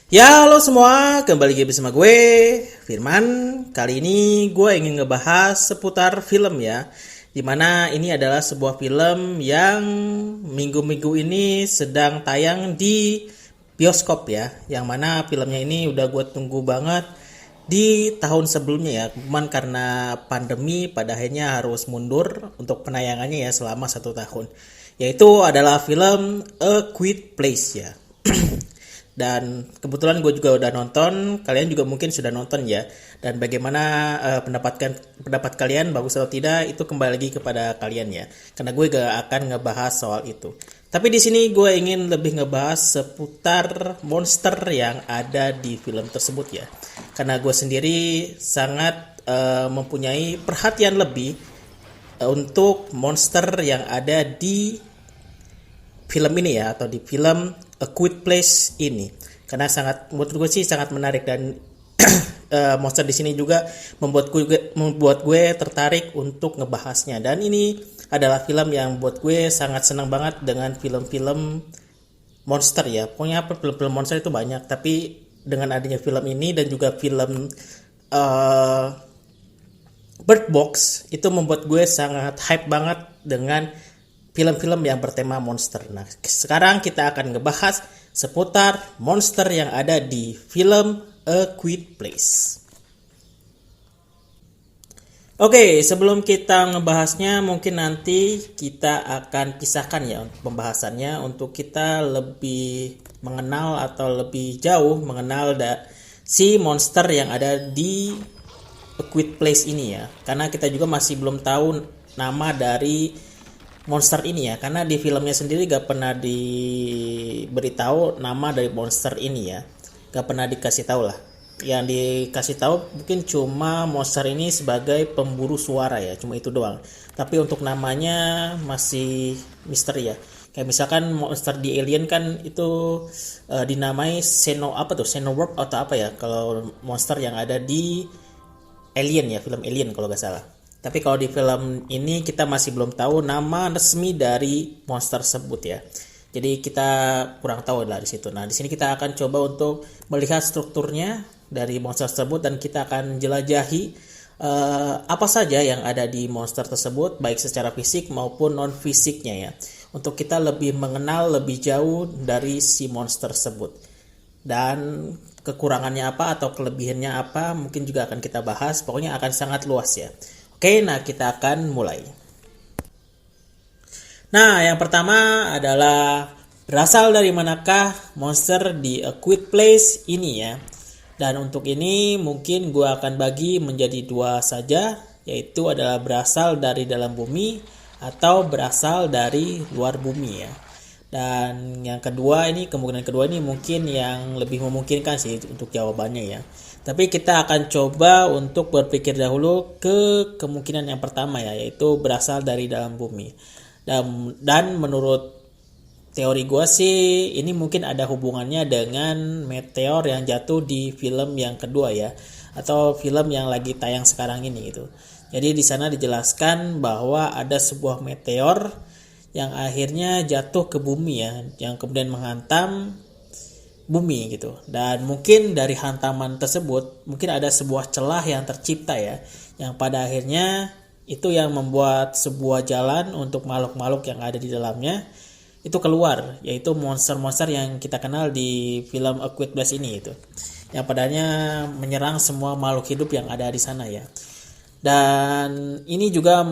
Ya, halo semua, kembali lagi bersama gue, Firman. Kali ini gue ingin ngebahas seputar film ya. Dimana ini adalah sebuah film yang minggu-minggu ini sedang tayang di bioskop ya. Yang mana filmnya ini udah gue tunggu banget di tahun sebelumnya ya. Cuman karena pandemi pada akhirnya harus mundur untuk penayangannya ya selama 1 tahun. Yaitu adalah film A Quiet Place ya. Dan kebetulan gue juga udah nonton, kalian juga mungkin sudah nonton ya. Dan bagaimana pendapat kalian bagus atau tidak itu kembali lagi kepada kalian ya. Karena gue gak akan ngebahas soal itu. Tapi di sini gue ingin lebih ngebahas seputar monster yang ada di film tersebut ya. Karena gue sendiri sangat mempunyai perhatian lebih untuk monster yang ada di film ini ya, atau di film A Quiet Place ini, karena menurut gue sih sangat menarik. Dan monster di sini juga membuat gue tertarik untuk ngebahasnya. Dan ini adalah film yang buat gue sangat senang banget dengan film-film monster ya. Pokoknya film-film monster itu banyak, tapi dengan adanya film ini dan juga film Bird Box itu membuat gue sangat hype banget dengan film-film yang bertema monster. Nah, sekarang kita akan ngebahas seputar monster yang ada di film A Quiet Place. Oke, sebelum kita ngebahasnya, mungkin nanti kita akan pisahkan ya pembahasannya untuk kita lebih mengenal atau lebih jauh mengenal si monster yang ada di A Quiet Place ini ya. Karena kita juga masih belum tahu nama dari monster ini ya, karena di filmnya sendiri gak pernah diberitahu nama dari monster ini ya, gak pernah dikasih tahu lah. Yang dikasih tahu mungkin cuma monster ini sebagai pemburu suara ya, cuma itu doang. Tapi untuk namanya masih misteri ya. Kayak misalkan monster di Alien kan itu dinamai Xenomorph atau apa ya, kalau monster yang ada di Alien ya, film Alien kalau gak salah. Tapi kalau di film ini kita masih belum tahu nama resmi dari monster tersebut ya. Jadi kita kurang tahu dari situ. Nah, di sini kita akan coba untuk melihat strukturnya dari monster tersebut dan kita akan jelajahi apa saja yang ada di monster tersebut, baik secara fisik maupun non fisiknya ya. Untuk kita lebih mengenal lebih jauh dari si monster tersebut. Dan kekurangannya apa atau kelebihannya apa mungkin juga akan kita bahas. Pokoknya akan sangat luas ya. Oke, nah kita akan mulai. Nah, yang pertama adalah berasal dari manakah monster di A Quiet Place ini ya. Dan untuk ini mungkin gue akan bagi menjadi dua saja, yaitu adalah berasal dari dalam bumi atau berasal dari luar bumi ya. Dan yang kedua ini, kemungkinan kedua ini mungkin yang lebih memungkinkan sih untuk jawabannya ya. Tapi kita akan coba untuk berpikir dahulu ke kemungkinan yang pertama ya, yaitu berasal dari dalam bumi. Dan menurut teori gue sih ini mungkin ada hubungannya dengan meteor yang jatuh di film yang kedua ya, atau film yang lagi tayang sekarang ini gitu. Jadi di sana dijelaskan bahwa ada sebuah meteor yang akhirnya jatuh ke bumi ya, yang kemudian menghantam bumi gitu. Dan mungkin dari hantaman tersebut mungkin ada sebuah celah yang tercipta ya, yang pada akhirnya itu yang membuat sebuah jalan untuk makhluk-makhluk yang ada di dalamnya itu keluar, yaitu monster-monster yang kita kenal di film A Quiet Place ini itu, yang padanya menyerang semua makhluk hidup yang ada di sana ya. Dan ini juga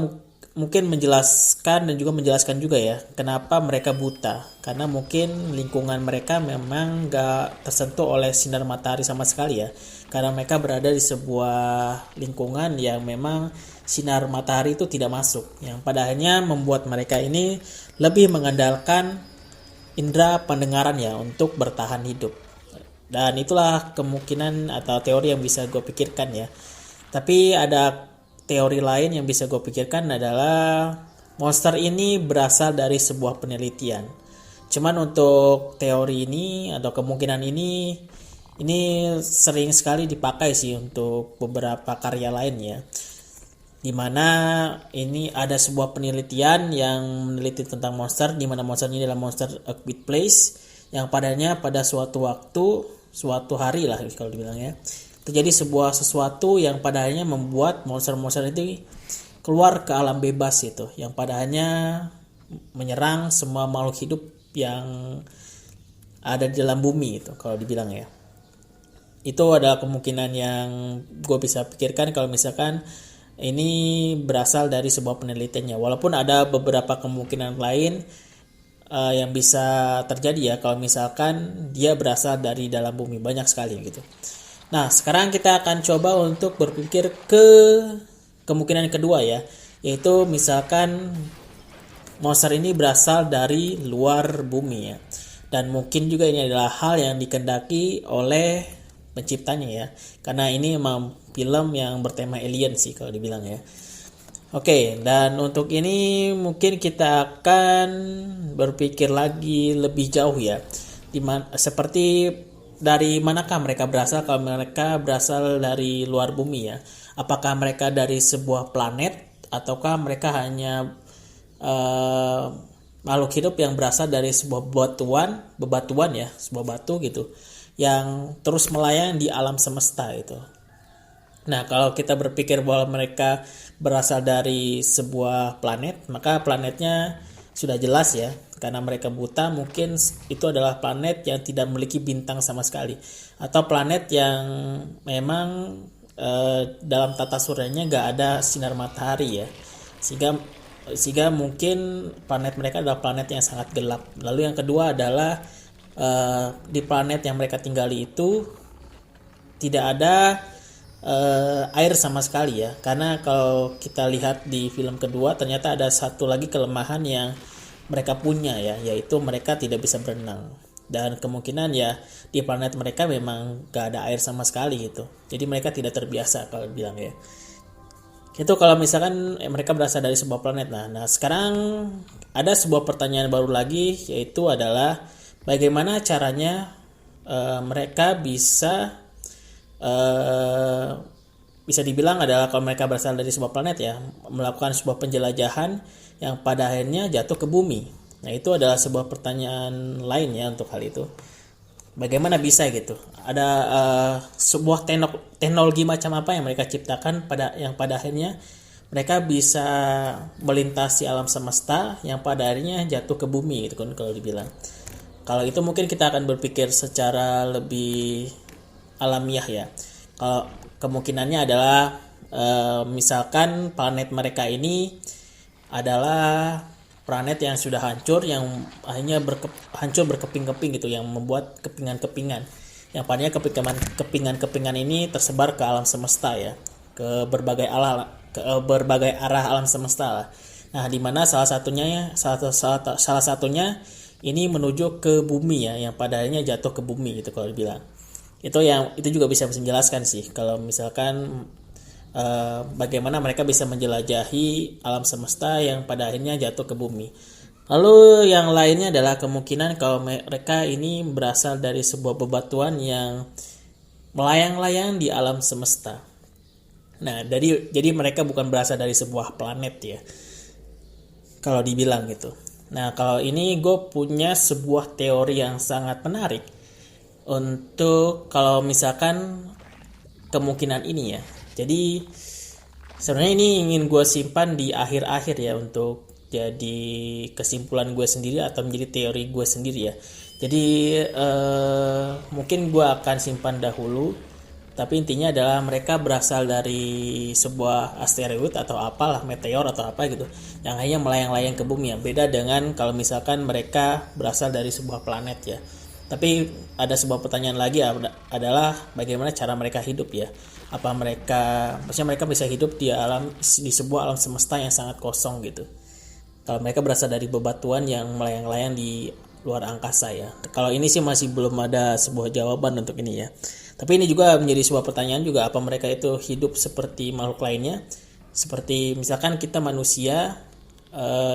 mungkin menjelaskan juga ya kenapa mereka buta, karena mungkin lingkungan mereka memang gak tersentuh oleh sinar matahari sama sekali ya, karena mereka berada di sebuah lingkungan yang memang sinar matahari itu tidak masuk, yang pada akhirnya membuat mereka ini lebih mengandalkan indera pendengaran ya untuk bertahan hidup. Dan itulah kemungkinan atau teori yang bisa gue pikirkan ya. Tapi ada teori lain yang bisa gue pikirkan adalah monster ini berasal dari sebuah penelitian. Cuman untuk teori ini atau kemungkinan ini sering sekali dipakai sih untuk beberapa karya lain ya. Dimana ini ada sebuah penelitian yang meneliti tentang monster, dimana monster ini adalah monster A Quiet Place, yang padanya pada suatu waktu suatu hari lah kalau dibilang ya, terjadi sebuah sesuatu yang pada akhirnya membuat monster-monster itu keluar ke alam bebas itu, yang pada akhirnya menyerang semua makhluk hidup yang ada di dalam bumi itu kalau dibilang ya. Itu adalah kemungkinan yang gue bisa pikirkan kalau misalkan ini berasal dari sebuah penelitiannya. Walaupun ada beberapa kemungkinan lain yang bisa terjadi ya kalau misalkan dia berasal dari dalam bumi, banyak sekali gitu. Nah, sekarang kita akan coba untuk berpikir ke kemungkinan kedua ya, yaitu misalkan monster ini berasal dari luar bumi ya. Dan mungkin juga ini adalah hal yang dikehendaki oleh penciptanya ya, karena ini memang film yang bertema alien sih kalau dibilang ya. Oke, dan untuk ini mungkin kita akan berpikir lagi lebih jauh ya. Seperti dari manakah mereka berasal? Kalau mereka berasal dari luar bumi ya, apakah mereka dari sebuah planet ataukah mereka hanya makhluk hidup yang berasal dari sebuah bebatuan ya, sebuah batu gitu, yang terus melayang di alam semesta itu. Nah, kalau kita berpikir bahwa mereka berasal dari sebuah planet, maka planetnya sudah jelas ya, karena mereka buta, mungkin itu adalah planet yang tidak memiliki bintang sama sekali, atau planet yang memang dalam tata suryanya gak ada sinar matahari ya, sehingga mungkin planet mereka adalah planet yang sangat gelap. Lalu yang kedua adalah di planet yang mereka tinggali itu tidak ada air sama sekali ya, karena kalau kita lihat di film kedua ternyata ada satu lagi kelemahan yang mereka punya ya, yaitu mereka tidak bisa berenang, dan kemungkinan ya di planet mereka memang gak ada air sama sekali gitu, jadi mereka tidak terbiasa kalau bilang ya. Itu kalau misalkan mereka berasal dari sebuah planet. Nah sekarang ada sebuah pertanyaan baru lagi, yaitu adalah bagaimana caranya mereka bisa dibilang adalah kalau mereka berasal dari sebuah planet ya, melakukan sebuah penjelajahan yang pada akhirnya jatuh ke bumi. Nah itu adalah sebuah pertanyaan lain ya untuk hal itu. Bagaimana bisa gitu? Ada sebuah teknologi macam apa yang mereka ciptakan yang pada akhirnya mereka bisa melintasi alam semesta yang pada akhirnya jatuh ke bumi gitu kan kalau dibilang. Kalau itu mungkin kita akan berpikir secara lebih alamiah ya. Kalau kemungkinannya adalah misalkan planet mereka ini adalah planet yang sudah hancur, yang akhirnya hancur berkeping-keping gitu, yang membuat kepingan-kepingan, yang padanya kepingan-kepingan ini tersebar ke alam semesta ya, ke berbagai arah alam semesta lah. Nah di mana salah satunya ini menuju ke bumi ya, yang padanya jatuh ke bumi gitu kalau dibilang. Itu juga bisa menjelaskan sih kalau misalkan bagaimana mereka bisa menjelajahi alam semesta yang pada akhirnya jatuh ke bumi. Lalu yang lainnya adalah kemungkinan kalau mereka ini berasal dari sebuah bebatuan yang melayang-layang di alam semesta. Nah, jadi mereka bukan berasal dari sebuah planet ya, kalau dibilang gitu. Nah, kalau ini gue punya sebuah teori yang sangat menarik untuk kalau misalkan kemungkinan ini ya. Jadi sebenarnya ini ingin gue simpan di akhir-akhir ya, untuk jadi kesimpulan gue sendiri atau menjadi teori gue sendiri ya. Jadi mungkin gue akan simpan dahulu, tapi intinya adalah mereka berasal dari sebuah asteroid atau apalah, meteor atau apa gitu, yang hanya melayang-layang ke bumi ya. Beda dengan kalau misalkan mereka berasal dari sebuah planet ya. Tapi ada sebuah pertanyaan lagi adalah bagaimana cara mereka hidup ya. Maksudnya mereka bisa hidup di sebuah alam semesta yang sangat kosong gitu. Kalau mereka berasal dari bebatuan yang melayang-layang di luar angkasa ya. Kalau ini sih masih belum ada sebuah jawaban untuk ini ya. Tapi ini juga menjadi sebuah pertanyaan juga, apa mereka itu hidup seperti makhluk lainnya? Seperti misalkan kita manusia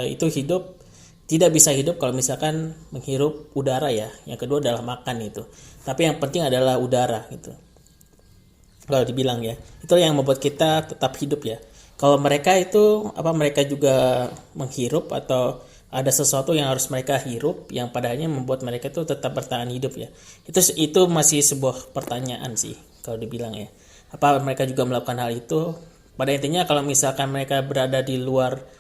itu tidak bisa hidup kalau misalkan menghirup udara ya. Yang kedua adalah makan itu. Tapi yang penting adalah udara gitu. Kalau dibilang ya, itu yang membuat kita tetap hidup ya. Kalau mereka itu mereka juga menghirup atau ada sesuatu yang harus mereka hirup yang padanya membuat mereka itu tetap bertahan hidup ya. Itu masih sebuah pertanyaan sih kalau dibilang ya. Apa mereka juga melakukan hal itu? Pada intinya kalau misalkan mereka berada di luar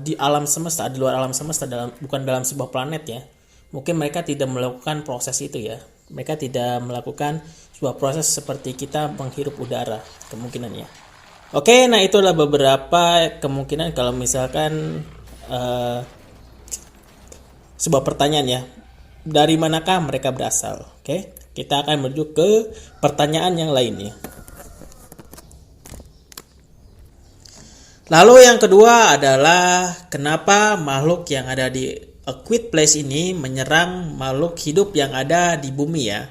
di alam semesta, di luar alam semesta, bukan dalam sebuah planet ya, mungkin mereka tidak melakukan proses itu ya. Mereka tidak melakukan sebuah proses seperti kita menghirup udara kemungkinannya. Oke, nah itulah beberapa kemungkinan kalau misalkan sebuah pertanyaan ya. Dari manakah mereka berasal? Oke, kita akan menuju ke pertanyaan yang lainnya. Lalu yang kedua adalah kenapa makhluk yang ada di A Quiet Place ini menyerang makhluk hidup yang ada di bumi ya.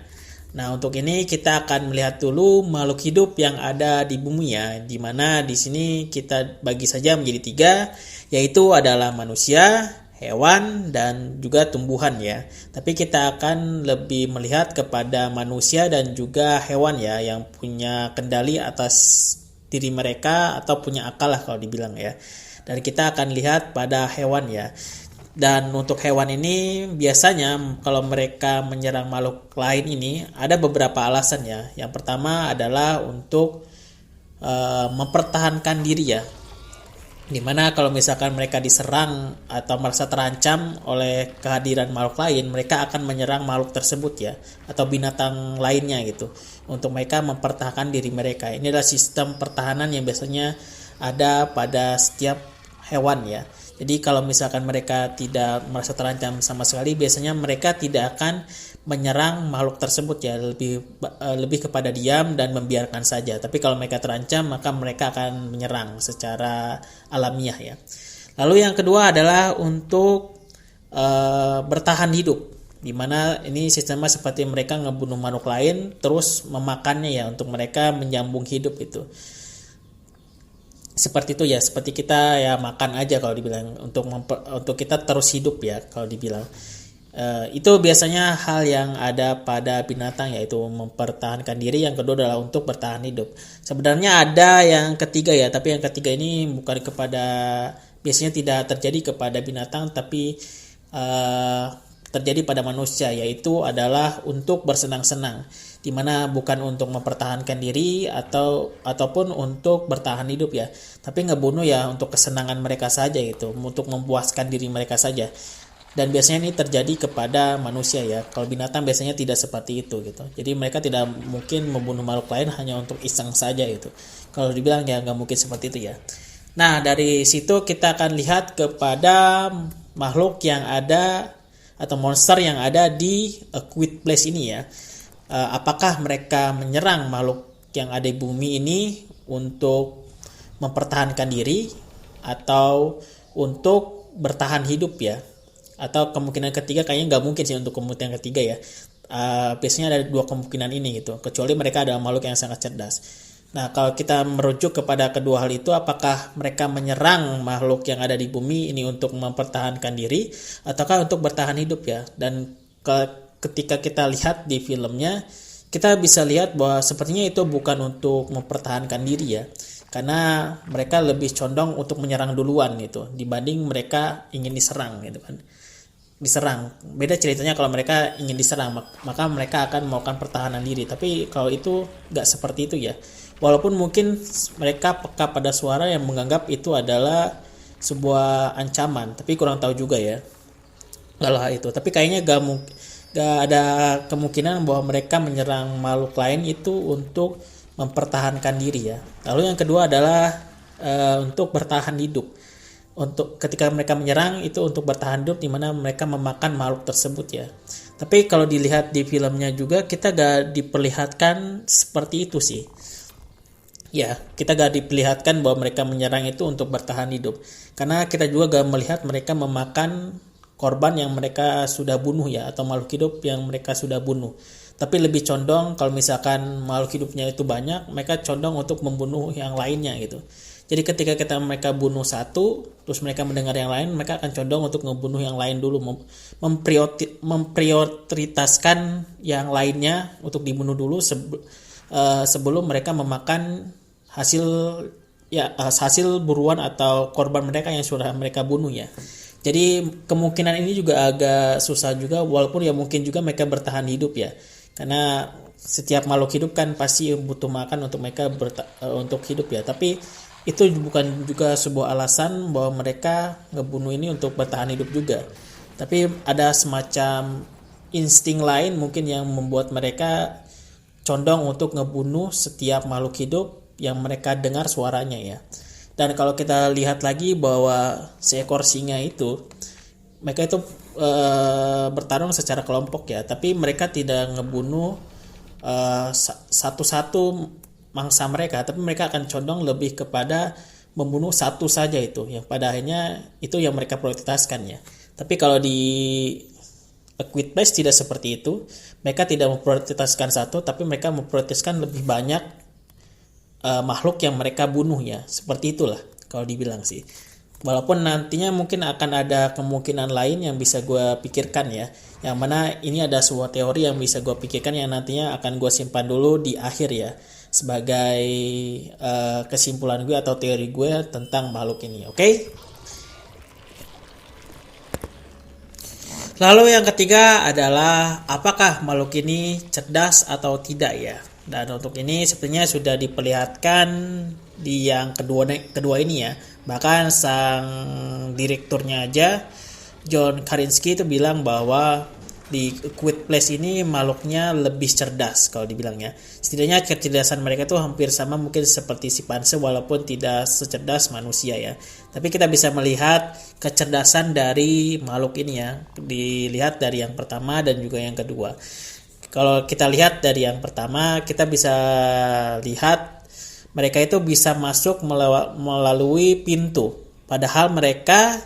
Nah, untuk ini kita akan melihat dulu makhluk hidup yang ada di bumi ya, di mana di sini kita bagi saja menjadi 3, yaitu adalah manusia, hewan, dan juga tumbuhan ya. Tapi kita akan lebih melihat kepada manusia dan juga hewan ya, yang punya kendali atas diri mereka atau punya akal lah kalau dibilang ya. Dan kita akan lihat pada hewan ya. Dan untuk hewan ini biasanya kalau mereka menyerang makhluk lain ini ada beberapa alasan ya. Yang pertama adalah untuk mempertahankan diri ya. Dimana kalau misalkan mereka diserang atau merasa terancam oleh kehadiran makhluk lain, mereka akan menyerang makhluk tersebut ya, atau binatang lainnya gitu, untuk mereka mempertahankan diri mereka. Ini adalah sistem pertahanan yang biasanya ada pada setiap hewan ya. Jadi kalau misalkan mereka tidak merasa terancam sama sekali, biasanya mereka tidak akan menyerang makhluk tersebut ya, lebih kepada diam dan membiarkan saja. Tapi kalau mereka terancam, maka mereka akan menyerang secara alamiah ya. Lalu yang kedua adalah untuk bertahan hidup, dimana ini sistemnya seperti mereka ngebunuh makhluk lain terus memakannya ya, untuk mereka menyambung hidup itu. Seperti itu ya, seperti kita ya makan aja kalau dibilang, untuk kita terus hidup ya kalau dibilang. Itu biasanya hal yang ada pada binatang, yaitu mempertahankan diri. Yang kedua adalah untuk bertahan hidup. Sebenarnya ada yang ketiga ya, tapi yang ketiga ini bukan biasanya tidak terjadi kepada binatang, tapi terjadi pada manusia, yaitu adalah untuk bersenang-senang, dimana bukan untuk mempertahankan diri ataupun untuk bertahan hidup ya, tapi ngebunuh ya untuk kesenangan mereka saja gitu, untuk memuaskan diri mereka saja. Dan biasanya ini terjadi kepada manusia ya. Kalau binatang biasanya tidak seperti itu gitu. Jadi mereka tidak mungkin membunuh makhluk lain hanya untuk iseng saja gitu. Kalau dibilang ya nggak mungkin seperti itu ya. Nah, dari situ kita akan lihat kepada makhluk yang ada atau monster yang ada di A Quiet Place ini ya. Apakah mereka menyerang makhluk yang ada di bumi ini untuk mempertahankan diri atau untuk bertahan hidup ya? Atau kemungkinan ketiga kayaknya nggak mungkin sih untuk kemungkinan ketiga ya. Biasanya ada 2 kemungkinan ini gitu, kecuali mereka adalah makhluk yang sangat cerdas. Nah, kalau kita merujuk kepada kedua hal itu, apakah mereka menyerang makhluk yang ada di bumi ini untuk mempertahankan diri ataukah untuk bertahan hidup ya? Dan ketika kita lihat di filmnya, kita bisa lihat bahwa sepertinya itu bukan untuk mempertahankan diri ya, karena mereka lebih condong untuk menyerang duluan gitu, dibanding mereka ingin diserang gitu kan. Diserang, beda ceritanya kalau mereka ingin diserang, maka mereka akan melakukan pertahanan diri. Tapi kalau itu nggak seperti itu ya. Walaupun mungkin mereka peka pada suara yang menganggap itu adalah sebuah ancaman, tapi kurang tahu juga ya kalau itu. Tapi kayaknya gak ada kemungkinan bahwa mereka menyerang makhluk lain itu untuk mempertahankan diri ya. Lalu yang kedua adalah untuk bertahan hidup. Untuk ketika mereka menyerang itu untuk bertahan hidup, di mana mereka memakan makhluk tersebut ya. Tapi kalau dilihat di filmnya juga kita gak diperlihatkan seperti itu sih. Ya, kita gak diperlihatkan bahwa mereka menyerang itu untuk bertahan hidup. Karena kita juga gak melihat mereka memakan korban yang mereka sudah bunuh ya, atau makhluk hidup yang mereka sudah bunuh. Tapi lebih condong kalau misalkan makhluk hidupnya itu banyak, mereka condong untuk membunuh yang lainnya gitu. Jadi ketika mereka bunuh satu, terus mereka mendengar yang lain, mereka akan condong untuk membunuh yang lain dulu, memprioritaskan yang lainnya untuk dibunuh dulu sebelum mereka memakan hasil ya hasil buruan atau korban mereka yang sudah mereka bunuh ya. Jadi kemungkinan ini juga agak susah juga, walaupun ya mungkin juga mereka bertahan hidup ya. Karena setiap makhluk hidup kan pasti butuh makan untuk mereka untuk hidup ya. Tapi itu bukan juga sebuah alasan bahwa mereka ngebunuh ini untuk bertahan hidup juga. Tapi ada semacam insting lain mungkin yang membuat mereka condong untuk ngebunuh setiap makhluk hidup yang mereka dengar suaranya ya. Dan kalau kita lihat lagi bahwa seekor singa itu, mereka itu bertarung secara kelompok ya, tapi mereka tidak ngebunuh satu-satu mangsa mereka, tapi mereka akan condong lebih kepada membunuh satu saja itu, yang pada akhirnya itu yang mereka prioritaskan ya. Tapi kalau di A Quiet Place tidak seperti itu, mereka tidak memprioritaskan satu, tapi mereka memprioritaskan lebih banyak makhluk yang mereka bunuh ya, seperti itulah kalau dibilang sih. Walaupun nantinya mungkin akan ada kemungkinan lain yang bisa gue pikirkan ya, yang mana ini ada sebuah teori yang bisa gue pikirkan yang nantinya akan gue simpan dulu di akhir ya, sebagai kesimpulan gue atau teori gue tentang makhluk ini. Oke? Lalu yang ketiga adalah apakah makhluk ini cerdas atau tidak ya. Dan untuk ini sepertinya sudah diperlihatkan di yang kedua ini ya. Bahkan sang direkturnya aja, John Krasinski itu bilang bahwa di Quiet Place ini makhluknya lebih cerdas kalau dibilangnya. Setidaknya kecerdasan mereka itu hampir sama mungkin seperti simpanse walaupun tidak secerdas manusia ya. Tapi kita bisa melihat kecerdasan dari makhluk ini ya. Dilihat dari yang pertama dan juga yang kedua. Kalau kita lihat dari yang pertama, kita bisa lihat mereka itu bisa masuk melalui pintu. Padahal mereka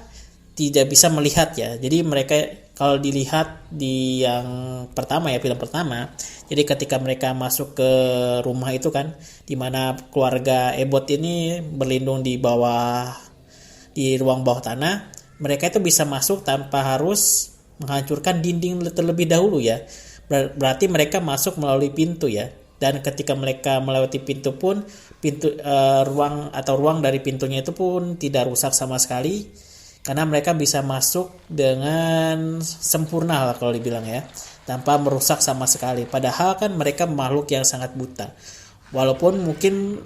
tidak bisa melihat ya. Jadi mereka kalau dilihat di yang pertama ya, film pertama. Jadi ketika mereka masuk ke rumah itu kan, di mana keluarga Abbott ini berlindung di ruang bawah tanah, mereka itu bisa masuk tanpa harus menghancurkan dinding terlebih dahulu ya. Berarti mereka masuk melalui pintu ya. Dan ketika mereka melewati pintu pun ruang dari pintunya itu pun tidak rusak sama sekali, karena mereka bisa masuk dengan sempurna lah kalau dibilang ya, tanpa merusak sama sekali. Padahal kan mereka makhluk yang sangat buta. Walaupun mungkin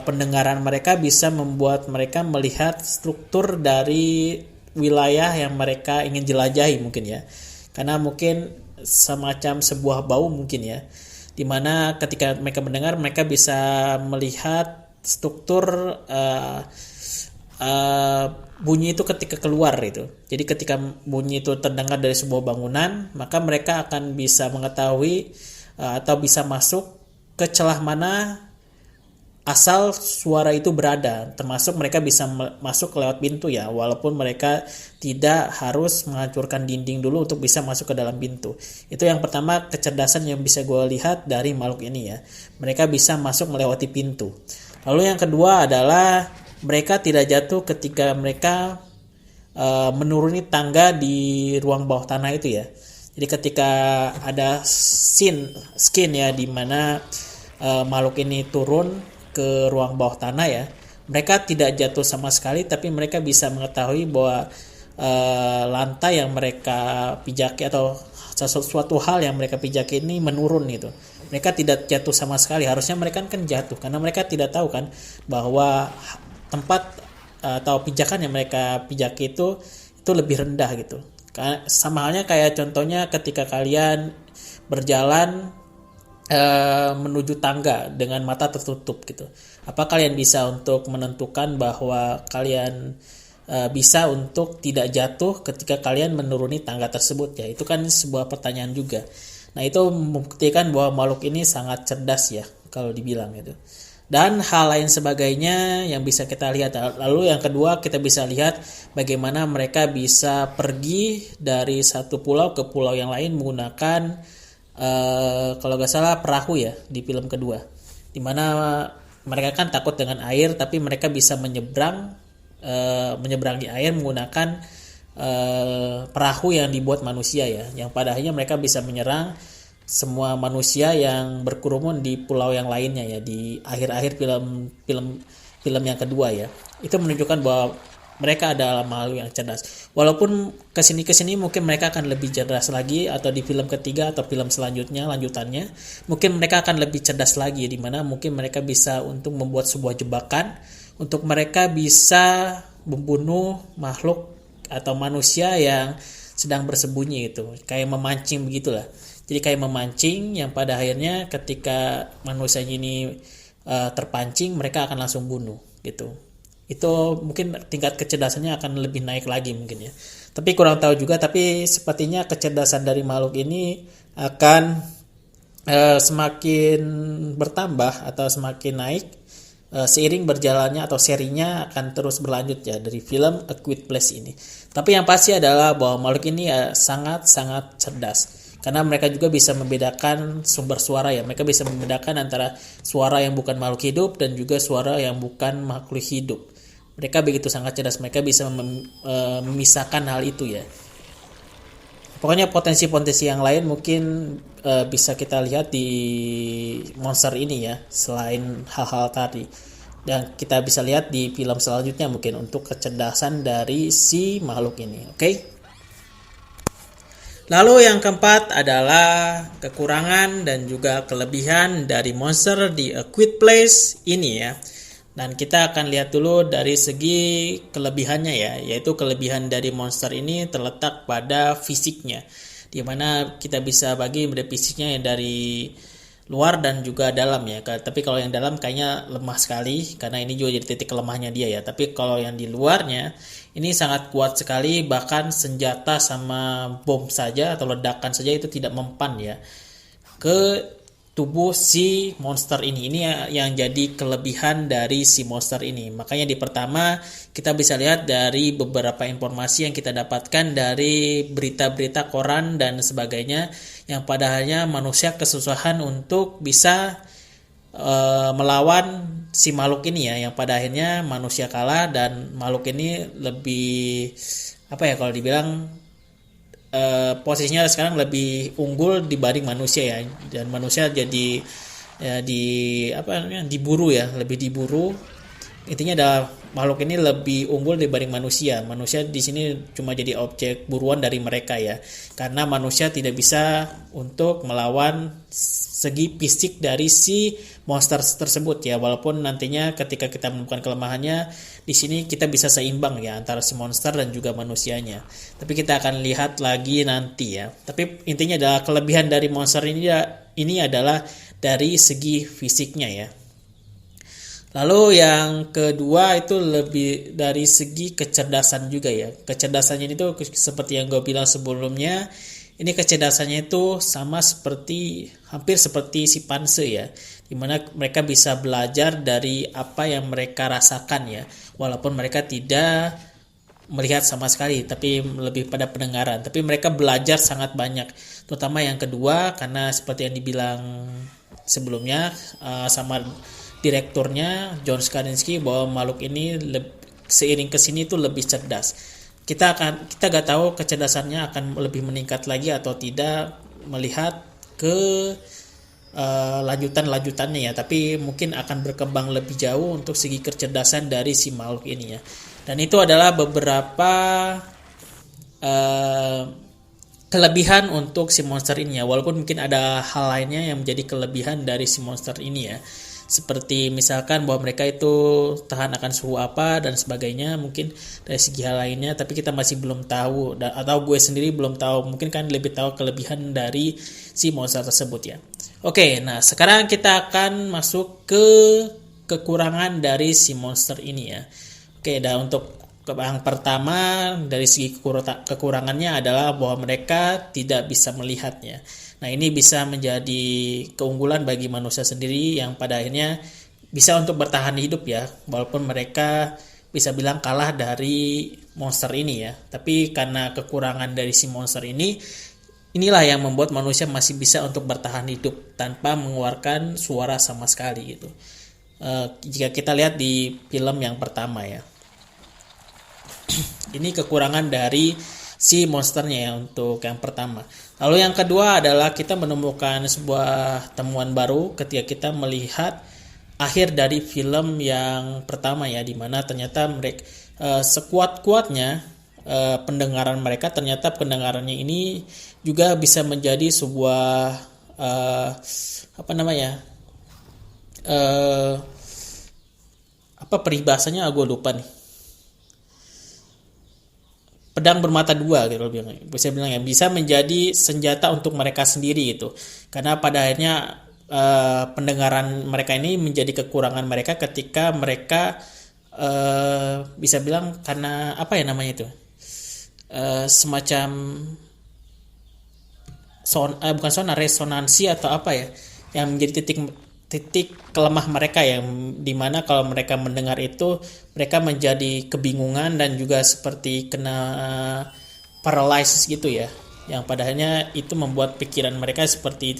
pendengaran mereka bisa membuat mereka melihat struktur dari wilayah yang mereka ingin jelajahi mungkin ya. Karena mungkin semacam sebuah bau mungkin ya, dimana ketika mereka mendengar mereka bisa melihat struktur bunyi itu ketika keluar itu. Jadi ketika bunyi itu terdengar dari sebuah bangunan, maka mereka akan bisa mengetahui atau bisa masuk ke celah mana asal suara itu berada, termasuk mereka bisa masuk lewat pintu ya, walaupun mereka tidak harus menghancurkan dinding dulu untuk bisa masuk ke dalam pintu. Itu yang pertama, kecerdasan yang bisa gue lihat dari makhluk ini ya, mereka bisa masuk melewati pintu. Lalu yang kedua adalah mereka tidak jatuh ketika mereka menuruni tangga di ruang bawah tanah itu ya. Jadi ketika ada skin ya, di mana makhluk ini turun ke ruang bawah tanah ya, mereka tidak jatuh sama sekali, tapi mereka bisa mengetahui bahwa lantai yang mereka pijaki atau sesuatu hal yang mereka pijaki ini menurun gitu. Mereka tidak jatuh sama sekali. Harusnya mereka kan jatuh, karena mereka tidak tahu kan bahwa tempat atau pijakan yang mereka pijaki itu lebih rendah gitu. Sama halnya kayak contohnya ketika kalian berjalan menuju tangga dengan mata tertutup gitu. Apa kalian bisa untuk menentukan bahwa kalian bisa untuk tidak jatuh ketika kalian menuruni tangga tersebut ya? Itu kan sebuah pertanyaan juga. Nah, itu membuktikan bahwa makhluk ini sangat cerdas ya kalau dibilang gitu. Dan hal lain sebagainya yang bisa kita lihat. Lalu yang kedua, kita bisa lihat bagaimana mereka bisa pergi dari satu pulau ke pulau yang lain menggunakan kalau nggak salah perahu ya di film kedua, dimana mereka kan takut dengan air, tapi mereka bisa menyeberangi air menggunakan perahu yang dibuat manusia ya, yang pada akhirnya mereka bisa menyerang semua manusia yang berkerumun di pulau yang lainnya ya, di akhir-akhir film film yang kedua ya. Itu menunjukkan bahwa mereka adalah makhluk yang cerdas. Walaupun kesini mungkin mereka akan lebih cerdas lagi, atau di film ketiga atau film selanjutnya lanjutannya mungkin mereka akan lebih cerdas lagi, di mana mungkin mereka bisa untuk membuat sebuah jebakan untuk mereka bisa membunuh makhluk atau manusia yang sedang bersembunyi gitu, kayak memancing begitulah. Jadi kayak memancing yang pada akhirnya ketika manusia ini terpancing, mereka akan langsung bunuh gitu. Itu mungkin tingkat kecerdasannya akan lebih naik lagi mungkin ya. Tapi kurang tahu juga, tapi sepertinya kecerdasan dari makhluk ini akan semakin bertambah atau semakin naik seiring berjalannya atau serinya akan terus berlanjut ya dari film A Quiet Place ini. Tapi yang pasti adalah bahwa makhluk ini sangat-sangat cerdas. Karena mereka juga bisa membedakan sumber suara ya. Mereka bisa membedakan antara suara yang bukan makhluk hidup dan juga suara yang bukan makhluk hidup. Mereka begitu sangat cerdas. Mereka bisa memisahkan hal itu ya. Pokoknya potensi-potensi yang lain mungkin bisa kita lihat di monster ini ya, selain hal-hal tadi. Dan kita bisa lihat di film selanjutnya mungkin untuk kecerdasan dari si makhluk ini. Oke? Lalu yang keempat adalah kekurangan dan juga kelebihan dari monster di A Quiet Place ini ya. Dan kita akan lihat dulu dari segi kelebihannya ya, yaitu kelebihan dari monster ini terletak pada fisiknya, di mana kita bisa bagi dari fisiknya yang dari luar dan juga dalam ya. Tapi kalau yang dalam kayaknya lemah sekali, karena ini juga jadi titik lemahnya dia ya. Tapi kalau yang di luarnya ini sangat kuat sekali, bahkan senjata sama bom saja atau ledakan saja itu tidak mempan ya ke tubuh si monster ini. Ini yang jadi kelebihan dari si monster ini. Makanya di pertama kita bisa lihat dari beberapa informasi yang kita dapatkan dari berita-berita koran dan sebagainya, yang padahal manusia kesusahan untuk bisa melawan si makhluk ini ya, yang pada akhirnya manusia kalah dan makhluk ini lebih kalau dibilang posisinya sekarang lebih unggul dibanding manusia ya, dan manusia jadi diburu ya, lebih diburu. Intinya adalah makhluk ini lebih unggul dibanding manusia. Manusia di sini cuma jadi objek buruan dari mereka ya, karena manusia tidak bisa untuk melawan segi fisik dari si monster tersebut ya. Walaupun nantinya ketika kita menemukan kelemahannya, di sini kita bisa seimbang ya antara si monster dan juga manusianya. Tapi kita akan lihat lagi nanti ya. Tapi intinya adalah kelebihan dari monster ini adalah dari segi fisiknya ya. Lalu yang kedua itu lebih dari segi kecerdasan juga ya. Kecerdasannya itu seperti yang gue bilang sebelumnya, ini kecerdasannya itu hampir seperti si Panse ya, dimana mereka bisa belajar dari apa yang mereka rasakan ya, walaupun mereka tidak melihat sama sekali, tapi lebih pada pendengaran. Tapi mereka belajar sangat banyak, terutama yang kedua, karena seperti yang dibilang sebelumnya sama direkturnya John Krasinski, bahwa makhluk ini seiring kesini itu lebih cerdas. Kita gak tahu kecerdasannya akan lebih meningkat lagi atau tidak melihat ke lanjutannya ya, tapi mungkin akan berkembang lebih jauh untuk segi kecerdasan dari si makhluk ini ya. Dan itu adalah beberapa kelebihan untuk si monster ini ya, walaupun mungkin ada hal lainnya yang menjadi kelebihan dari si monster ini ya, seperti misalkan bahwa mereka itu tahan akan suhu apa dan sebagainya, mungkin dari segi hal lainnya, tapi kita masih belum tahu, atau gue sendiri belum tahu. Mungkin kan lebih tahu kelebihan dari si monster tersebut ya. Oke, nah sekarang kita akan masuk ke kekurangan dari si monster ini ya. Oke, dan untuk yang pertama dari segi kekurangannya adalah bahwa mereka tidak bisa melihatnya. Nah, ini bisa menjadi keunggulan bagi manusia sendiri yang pada akhirnya bisa untuk bertahan hidup ya, walaupun mereka bisa bilang kalah dari monster ini ya. Tapi karena kekurangan dari si monster ini, inilah yang membuat manusia masih bisa untuk bertahan hidup tanpa mengeluarkan suara sama sekali gitu. Jika kita lihat di film yang pertama ya. Ini kekurangan dari si monsternya ya untuk yang pertama. Lalu yang kedua adalah kita menemukan sebuah temuan baru ketika kita melihat akhir dari film yang pertama ya, dimana ternyata mereka sekuat-kuatnya pendengaran mereka, ternyata pendengarannya ini juga bisa menjadi sebuah apa peribahasanya, gue lupa nih, pedang bermata dua gitu bisa bilang ya, bisa menjadi senjata untuk mereka sendiri gitu, karena pada akhirnya pendengaran mereka ini menjadi kekurangan mereka ketika mereka bisa bilang karena apa ya namanya itu, semacam bukan sonar, resonansi atau apa ya, yang menjadi titik kelemah mereka, yang dimana kalau mereka mendengar itu mereka menjadi kebingungan dan juga seperti kena paralysis gitu ya, yang padahal itu membuat pikiran mereka seperti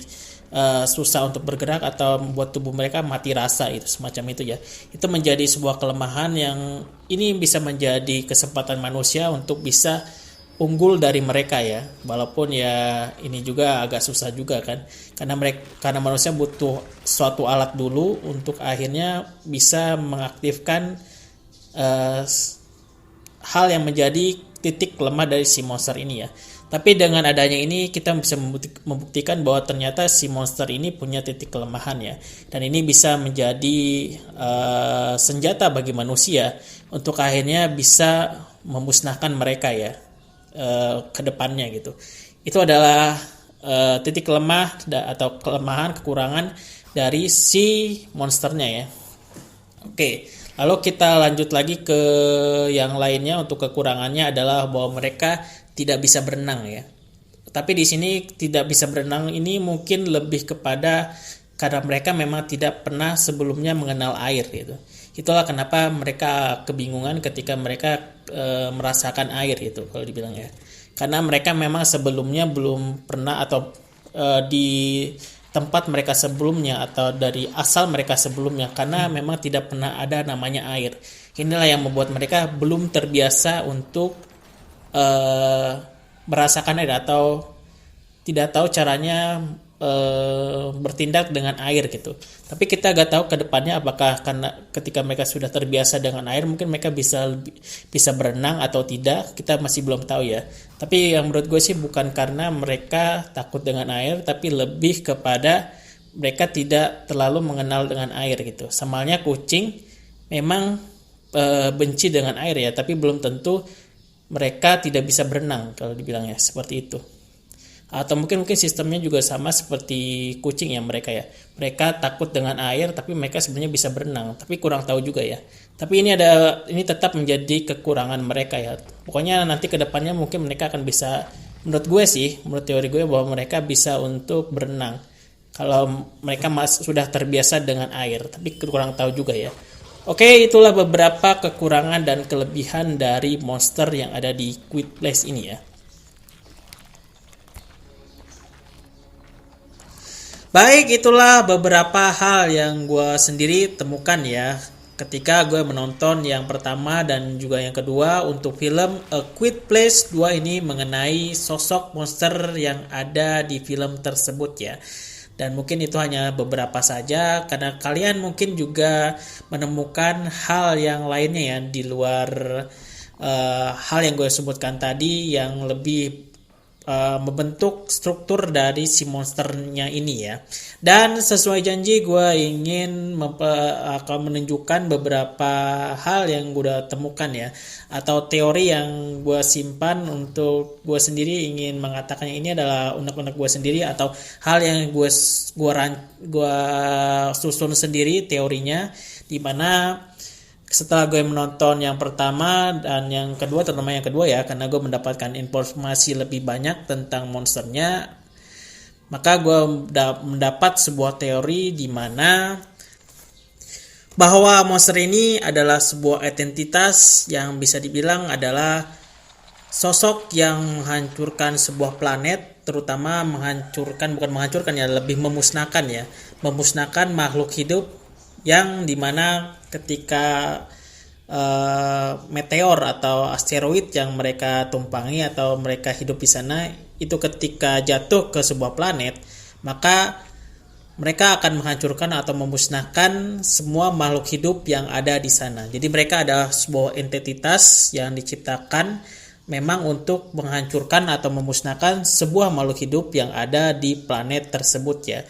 susah untuk bergerak atau membuat tubuh mereka mati rasa, itu semacam itu ya. Itu menjadi sebuah kelemahan yang ini bisa menjadi kesempatan manusia untuk bisa unggul dari mereka ya, walaupun ya ini juga agak susah juga kan, karena manusia butuh suatu alat dulu untuk akhirnya bisa mengaktifkan hal yang menjadi titik lemah dari si monster ini ya. Tapi dengan adanya ini kita bisa membuktikan bahwa ternyata si monster ini punya titik kelemahan ya, dan ini bisa menjadi senjata bagi manusia untuk akhirnya bisa memusnahkan mereka ya ke depannya gitu. Itu adalah titik lemah atau kelemahan, kekurangan dari si monsternya ya. Oke, lalu kita lanjut lagi ke yang lainnya. Untuk kekurangannya adalah bahwa mereka tidak bisa berenang ya. Tapi di sini tidak bisa berenang ini mungkin lebih kepada karena mereka memang tidak pernah sebelumnya mengenal air gitu. Itulah kenapa mereka kebingungan ketika mereka merasakan air itu kalau dibilang ya. Karena mereka memang sebelumnya belum pernah, atau di tempat mereka sebelumnya atau dari asal mereka sebelumnya, karena memang tidak pernah ada namanya air. Inilah yang membuat mereka belum terbiasa untuk merasakan air, atau tidak tahu caranya bertindak dengan air gitu. Tapi kita gak tahu ke depannya apakah karena ketika mereka sudah terbiasa dengan air mungkin mereka bisa berenang atau tidak, kita masih belum tahu ya. Tapi yang menurut gue sih bukan karena mereka takut dengan air, tapi lebih kepada mereka tidak terlalu mengenal dengan air gitu. Samalnya kucing memang benci dengan air ya, tapi belum tentu mereka tidak bisa berenang kalau dibilangnya seperti itu. Atau mungkin sistemnya juga sama seperti kucing ya, mereka takut dengan air tapi mereka sebenarnya bisa berenang, tapi kurang tahu juga ya. Tapi ini tetap menjadi kekurangan mereka ya. Pokoknya nanti kedepannya mungkin mereka akan bisa, menurut teori gue, bahwa mereka bisa untuk berenang kalau mereka sudah terbiasa dengan air, tapi kurang tahu juga ya. Oke, itulah beberapa kekurangan dan kelebihan dari monster yang ada di Quiet Place ini ya. Baik, itulah beberapa hal yang gue sendiri temukan ya ketika gue menonton yang pertama dan juga yang kedua untuk film A Quiet Place 2 ini, mengenai sosok monster yang ada di film tersebut ya. Dan mungkin itu hanya beberapa saja, karena kalian mungkin juga menemukan hal yang lainnya ya di luar hal yang gue sebutkan tadi, yang lebih membentuk struktur dari si monsternya ini ya. Dan sesuai janji gue ingin akan menunjukkan beberapa hal yang gue udah temukan ya, atau teori yang gue simpan untuk gue sendiri, ingin mengatakan ini adalah unek-unek gue sendiri atau hal yang gue susun sendiri teorinya, dimana setelah gue menonton yang pertama dan yang kedua, terutama yang kedua ya, karena gue mendapatkan informasi lebih banyak tentang monsternya, maka gue mendapat sebuah teori di mana bahwa monster ini adalah sebuah entitas yang bisa dibilang adalah sosok yang menghancurkan sebuah planet, terutama lebih memusnahkan makhluk hidup, yang dimana ketika meteor atau asteroid yang mereka tumpangi atau mereka hidup di sana itu ketika jatuh ke sebuah planet, maka mereka akan menghancurkan atau memusnahkan semua makhluk hidup yang ada di sana. Jadi mereka adalah sebuah entitas yang diciptakan memang untuk menghancurkan atau memusnahkan sebuah makhluk hidup yang ada di planet tersebut ya.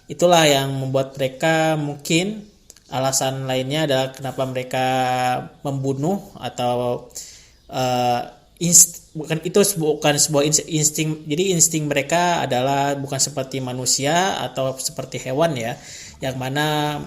Itulah yang membuat mereka, mungkin alasan lainnya adalah kenapa mereka membunuh atau bukan sebuah insting. Jadi insting mereka adalah bukan seperti manusia atau seperti hewan ya, yang mana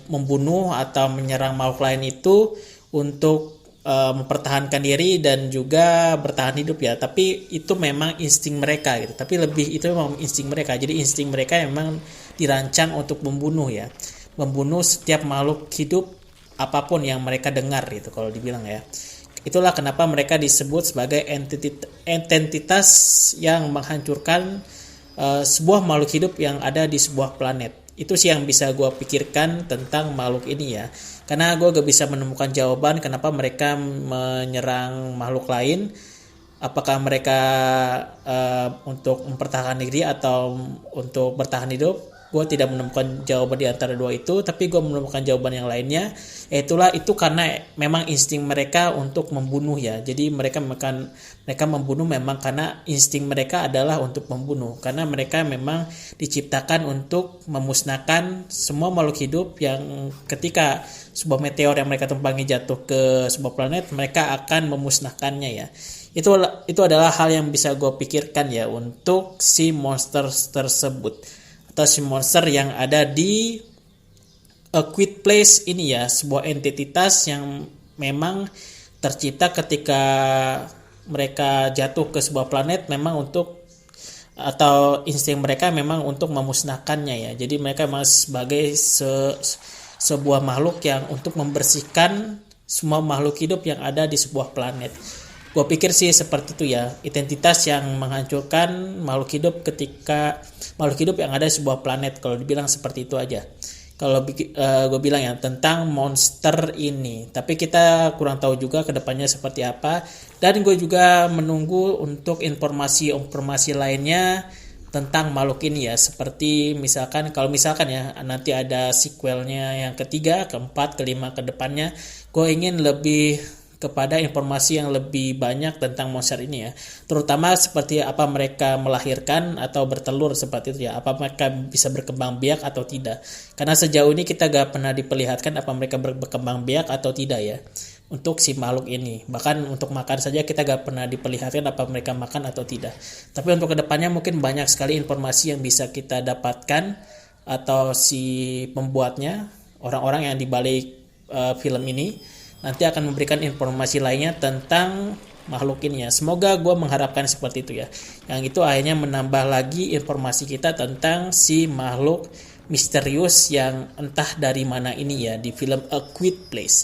membunuh atau menyerang makhluk lain itu untuk mempertahankan diri dan juga bertahan hidup ya. Tapi itu memang insting mereka gitu. Tapi lebih itu memang insting mereka. Jadi insting mereka memang dirancang untuk membunuh ya. Membunuh setiap makhluk hidup apapun yang mereka dengar gitu kalau dibilang ya. Itulah kenapa mereka disebut sebagai entitas yang menghancurkan sebuah makhluk hidup yang ada di sebuah planet. Itu sih yang bisa gue pikirkan tentang makhluk ini ya. Karena gue gak bisa menemukan jawaban kenapa mereka menyerang makhluk lain. Apakah mereka untuk mempertahankan diri atau untuk bertahan hidup? Gue tidak menemukan jawaban di antara dua itu, tapi gue menemukan jawaban yang lainnya. Itu karena memang insting mereka untuk membunuh ya. Jadi mereka membunuh memang karena insting mereka adalah untuk membunuh. Karena mereka memang diciptakan untuk memusnahkan semua makhluk hidup yang ketika sebuah meteor yang mereka tumpangi jatuh ke sebuah planet, mereka akan memusnahkannya ya. Itu adalah hal yang bisa gue pikirkan ya untuk si monster tersebut. Atau si monster yang ada di A Quiet Place ini ya, sebuah entitas yang memang tercipta ketika mereka jatuh ke sebuah planet memang untuk, atau insting mereka memang untuk memusnahkannya ya. Jadi mereka memang sebagai sebuah makhluk yang untuk membersihkan semua makhluk hidup yang ada di sebuah planet. Gue pikir sih seperti itu ya, identitas yang menghancurkan makhluk hidup ketika makhluk hidup yang ada di sebuah planet. Kalau dibilang seperti itu aja. Kalau gue bilang ya tentang monster ini, tapi kita kurang tahu juga kedepannya seperti apa. Dan gue juga menunggu untuk informasi lainnya tentang makhluk ini ya. Seperti kalau misalkan ya nanti ada sequelnya yang ketiga, keempat, kelima, kedepannya, gue ingin lebih kepada informasi yang lebih banyak tentang monster ini ya, terutama seperti apa mereka melahirkan atau bertelur seperti itu ya, apa mereka bisa berkembang biak atau tidak, karena sejauh ini kita gak pernah diperlihatkan apa mereka berkembang biak atau tidak ya untuk si makhluk ini. Bahkan untuk makan saja kita gak pernah diperlihatkan apa mereka makan atau tidak. Tapi untuk kedepannya mungkin banyak sekali informasi yang bisa kita dapatkan, atau si pembuatnya, orang-orang yang dibalik film ini nanti akan memberikan informasi lainnya tentang makhluk ini ya. Semoga gue mengharapkan seperti itu ya. Yang itu akhirnya menambah lagi informasi kita tentang si makhluk misterius yang entah dari mana ini ya di film A Quiet Place.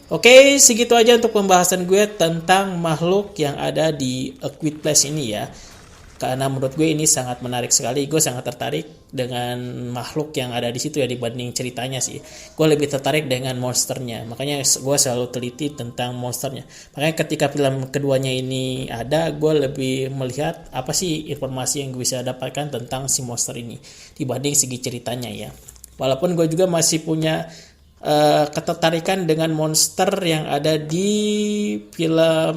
Oke, segitu aja untuk pembahasan gue tentang makhluk yang ada di A Quiet Place ini ya. Karena menurut gue ini sangat menarik sekali. Gue sangat tertarik dengan makhluk yang ada di situ ya dibanding ceritanya sih. Gue lebih tertarik dengan monsternya. Makanya gue selalu teliti tentang monsternya. Makanya ketika film keduanya ini ada, gue lebih melihat apa sih informasi yang gue bisa dapatkan tentang si monster ini dibanding segi ceritanya ya. Walaupun gue juga masih punya ketertarikan dengan monster yang ada di film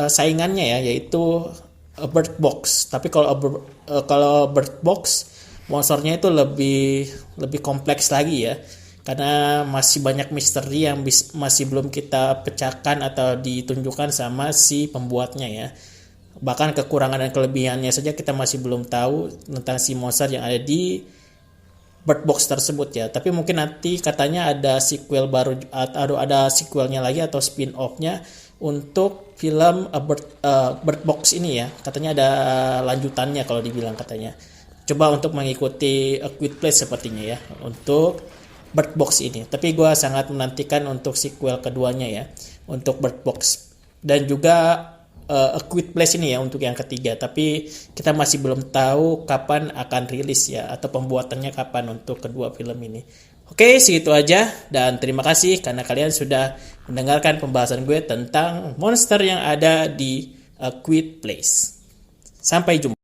saingannya ya, yaitu Bird Box. Tapi kalau Bird Box monsternya itu lebih kompleks lagi ya, karena masih banyak misteri yang masih belum kita pecahkan atau ditunjukkan sama si pembuatnya ya. Bahkan kekurangan dan kelebihannya saja kita masih belum tahu tentang si monster yang ada di Bird Box tersebut ya. Tapi mungkin nanti katanya ada sequel baru, atau ada sequelnya lagi atau spin-off-nya untuk film Bird Box ini ya. Katanya ada lanjutannya kalau dibilang katanya. Coba untuk mengikuti A Quiet Place sepertinya ya untuk Bird Box ini. Tapi gue sangat menantikan untuk sequel keduanya ya untuk Bird Box. Dan juga A Quiet Place ini ya untuk yang ketiga. Tapi kita masih belum tahu kapan akan rilis ya, atau pembuatannya kapan untuk kedua film ini. Oke, segitu aja, dan terima kasih karena kalian sudah mendengarkan pembahasan gue tentang monster yang ada di A Quiet Place. Sampai jumpa.